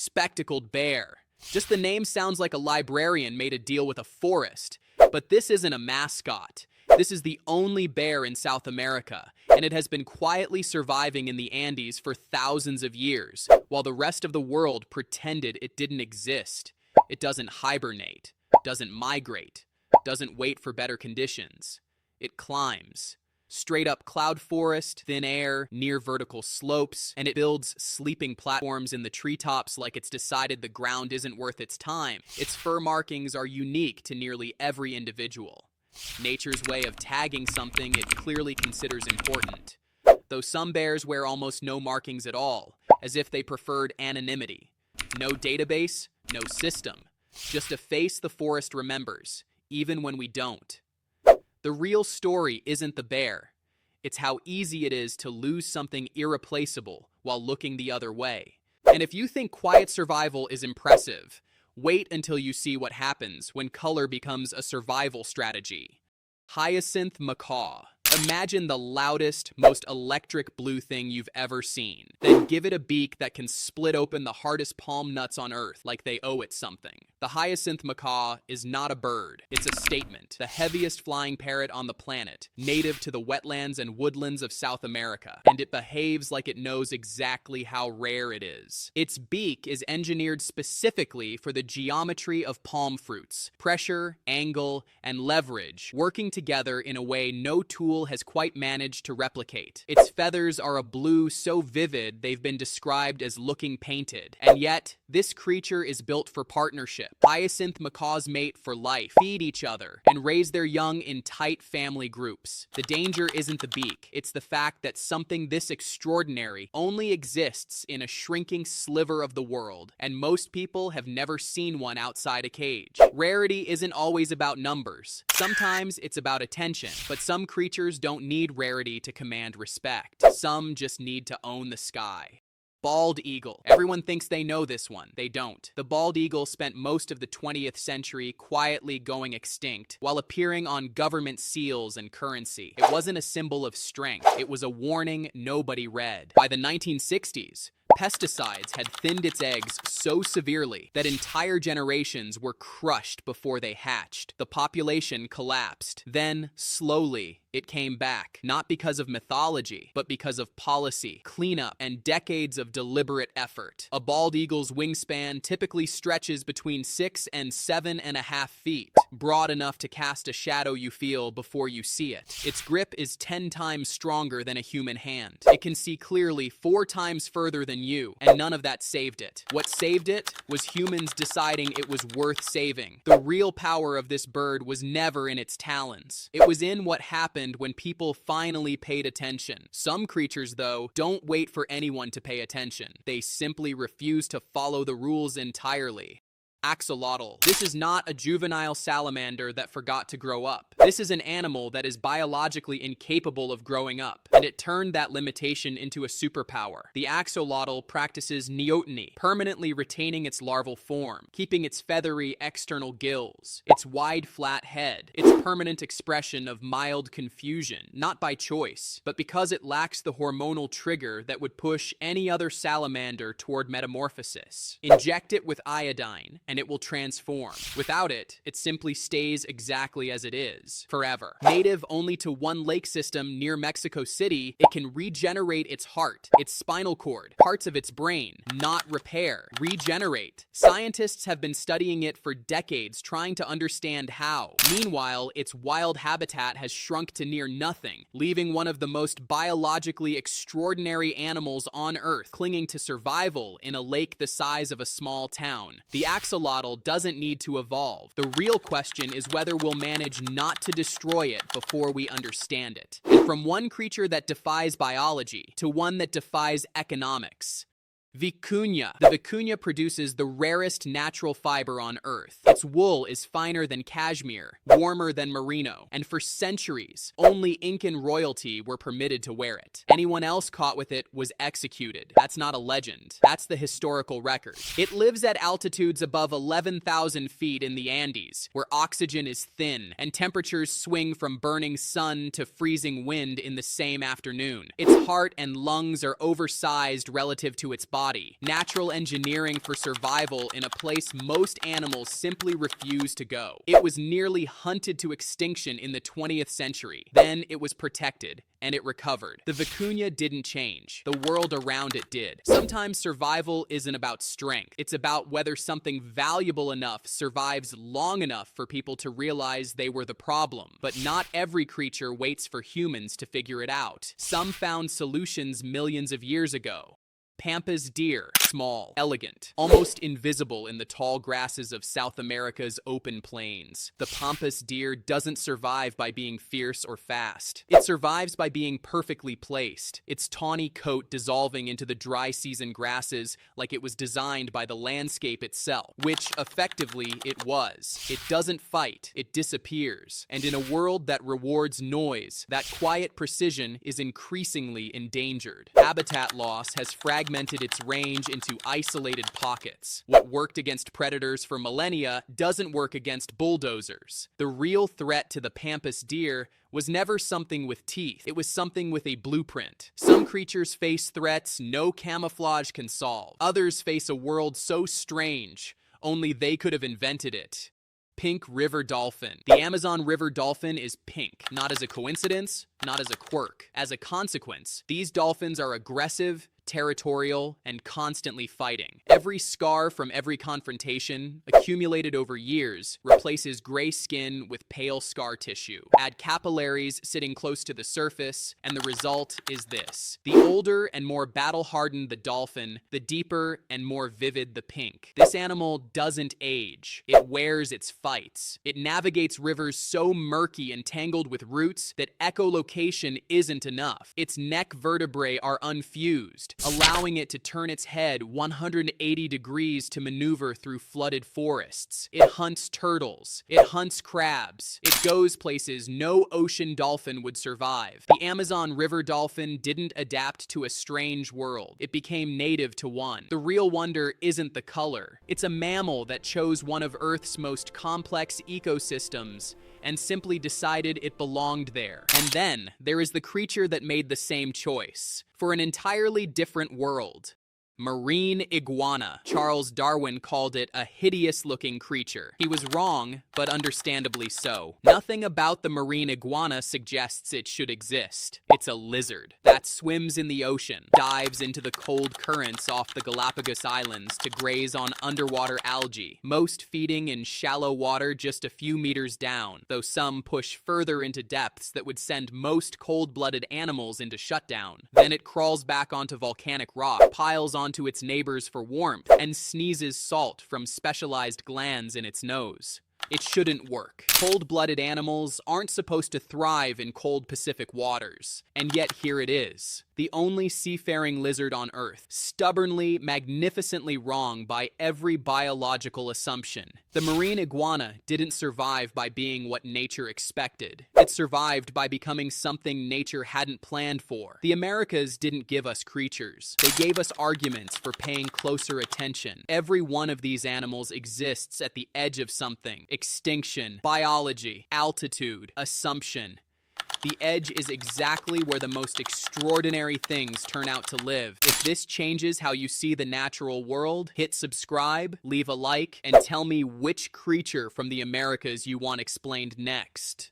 Spectacled bear. Just the name sounds like a librarian made a deal with a forest. But this isn't a mascot. This is the only bear in South America, and it has been quietly surviving in the Andes for thousands of years, while the rest of the world pretended it didn't exist. It doesn't hibernate, doesn't migrate, doesn't wait for better conditions. It climbs. Straight up cloud forest, thin air, near vertical slopes, and it builds sleeping platforms in the treetops like it's decided the ground isn't worth its time. Its fur markings are unique to nearly every individual. Nature's way of tagging something it clearly considers important. Though some bears wear almost no markings at all, as if they preferred anonymity. No database, no system. Just a face the forest remembers, even when we don't. The real story isn't the bear. It's how easy it is to lose something irreplaceable while looking the other way. And if you think quiet survival is impressive, wait until you see what happens when color becomes a survival strategy. Hyacinth Macaw. Imagine the loudest, most electric blue thing you've ever seen. Then give it a beak that can split open the hardest palm nuts on Earth like they owe it something. The Hyacinth Macaw is not a bird. It's a statement. The heaviest flying parrot on the planet, native to the wetlands and woodlands of South America. And it behaves like it knows exactly how rare it is. Its beak is engineered specifically for the geometry of palm fruits. Pressure, angle, and leverage working together in a way no tool has quite managed to replicate. Its feathers are a blue so vivid they've been described as looking painted. And yet, this creature is built for partnership. Hyacinth macaws mate for life, feed each other, and raise their young in tight family groups. The danger isn't the beak, it's the fact that something this extraordinary only exists in a shrinking sliver of the world, and most people have never seen one outside a cage. Rarity isn't always about numbers. Sometimes it's about attention, but some creatures don't need rarity to command respect. Some just need to own the sky. Bald eagle. Everyone thinks they know this one. They don't. The bald eagle spent most of the 20th century quietly going extinct while appearing on government seals and currency. It wasn't a symbol of strength. It was a warning nobody read. By the 1960s, pesticides had thinned its eggs so severely that entire generations were crushed before they hatched. The population collapsed. Then, slowly, it came back, not because of mythology, but because of policy, cleanup, and decades of deliberate effort. A bald eagle's wingspan typically stretches between 6 and 7.5 feet, broad enough to cast a shadow you feel before you see it. Its grip is 10 times stronger than a human hand. It can see clearly 4 times further than you, and none of that saved it. What saved it was humans deciding it was worth saving. The real power of this bird was never in its talons. It was in what happened when people finally paid attention. Some creatures, though, don't wait for anyone to pay attention. They simply refuse to follow the rules entirely. Axolotl. This is not a juvenile salamander that forgot to grow up. This is an animal that is biologically incapable of growing up, and it turned that limitation into a superpower. The axolotl practices neoteny, permanently retaining its larval form, keeping its feathery external gills, its wide flat head, its permanent expression of mild confusion, not by choice, but because it lacks the hormonal trigger that would push any other salamander toward metamorphosis. Inject it with iodine, and it will transform. Without it, it simply stays exactly as it is, forever. Native only to one lake system near Mexico City, it can regenerate its heart, its spinal cord, parts of its brain, not repair, regenerate. Scientists have been studying it for decades, trying to understand how. Meanwhile, its wild habitat has shrunk to near nothing, leaving one of the most biologically extraordinary animals on Earth clinging to survival in a lake the size of a small town. The axolotl doesn't need to evolve. The real question is whether we'll manage not to destroy it before we understand it. And from one creature that defies biology to one that defies economics. Vicuña. The vicuña produces the rarest natural fiber on Earth. Its wool is finer than cashmere, warmer than merino, and for centuries, only Incan royalty were permitted to wear it. Anyone else caught with it was executed. That's not a legend. That's the historical record. It lives at altitudes above 11,000 feet in the Andes, where oxygen is thin, and temperatures swing from burning sun to freezing wind in the same afternoon. Its heart and lungs are oversized relative to its body, body. Natural engineering for survival in a place most animals simply refuse to go. It was nearly hunted to extinction in the 20th century. Then it was protected, and it recovered. The Vicuña didn't change. The world around it did. Sometimes survival isn't about strength. It's about whether something valuable enough survives long enough for people to realize they were the problem. But not every creature waits for humans to figure it out. Some found solutions millions of years ago. Pampas deer, small, elegant, almost invisible in the tall grasses of South America's open plains. The Pampas deer doesn't survive by being fierce or fast. It survives by being perfectly placed, its tawny coat dissolving into the dry season grasses like it was designed by the landscape itself, which effectively it was. It doesn't fight, it disappears. And in a world that rewards noise, that quiet precision is increasingly endangered. Habitat loss has fragmented its range into isolated pockets. What worked against predators for millennia doesn't work against bulldozers. The real threat to the Pampas deer was never something with teeth. It was something with a blueprint. Some creatures face threats no camouflage can solve. Others face a world so strange, only they could have invented it. Pink River Dolphin. The Amazon River dolphin is pink, not as a coincidence, not as a quirk. As a consequence, these dolphins are aggressive, territorial, and constantly fighting. Every scar from every confrontation, accumulated over years, replaces gray skin with pale scar tissue. Add capillaries sitting close to the surface, and the result is this. The older and more battle-hardened the dolphin, the deeper and more vivid the pink. This animal doesn't age. It wears its fights. It navigates rivers so murky and tangled with roots that echolocation isn't enough. Its neck vertebrae are unfused, allowing it to turn its head 180 degrees to maneuver through flooded forests. It hunts turtles. It hunts crabs. It goes places no ocean dolphin would survive. The Amazon River dolphin didn't adapt to a strange world. It became native to one. The real wonder isn't the color. It's a mammal that chose one of Earth's most complex ecosystems and simply decided it belonged there. And then there is the creature that made the same choice for an entirely different world. Marine Iguana. Charles Darwin called it a hideous-looking creature. He was wrong, but understandably so. Nothing about the marine iguana suggests it should exist. It's a lizard that swims in the ocean, dives into the cold currents off the Galápagos Islands to graze on underwater algae, most feeding in shallow water just a few meters down, though some push further into depths that would send most cold-blooded animals into shutdown. Then it crawls back onto volcanic rock, piles onto its neighbors for warmth, and sneezes salt from specialized glands in its nose. It shouldn't work. Cold-blooded animals aren't supposed to thrive in cold Pacific waters, and yet here it is. The only seafaring lizard on Earth, stubbornly, magnificently wrong by every biological assumption. The marine iguana didn't survive by being what nature expected. It survived by becoming something nature hadn't planned for. The Americas didn't give us creatures. They gave us arguments for paying closer attention. Every one of these animals exists at the edge of something. Extinction, biology, altitude, assumption. The edge is exactly where the most extraordinary things turn out to live. If this changes how you see the natural world, hit subscribe, leave a like, and tell me which creature from the Americas you want explained next.